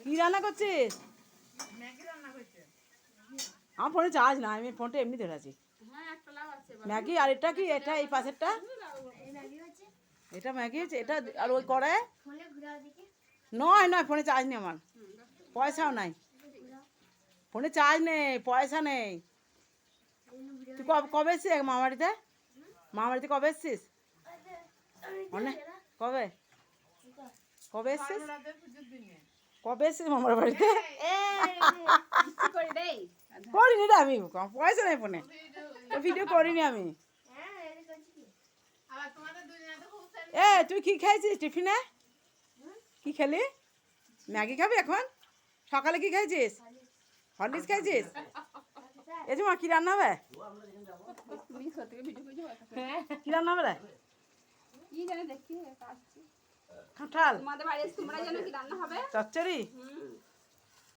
কি রান্না করছিস? আমার ফোনে চার্জ না, আমি ফোনটা এমনি ধরে আছি। ম্যাগি, আর এটা কি? এটা এই পাশেরটা এটা ম্যাগি আছে, এটা আর ওই কড়াই নয় নয়, ফোনে চার্জ নেই আমার, পয়সাও নাই ফোনে, চার্জ নেই, পয়সা নেই। তুই কবে এসছিস মামাবাড়িতে? মামাবাড়িতে কবে এসছিস? অনেক কবে কবে এসছিস? কবে এসছিস মামার বাড়িতে? করিনি রে আমি, পয়সা নেই ফোনে, ভিডিও করিনি আমি। এ তুই কি খাইছিস টিফিনে? কি খেলি? ম্যাগি খাবি এখন? সকালে কি খাইছিস? হরলিক্স খাইছিস? এই যে মা কি রান্না হবে? কি রান্না হবে রে? কাঁঠাল চচ্চড়ি?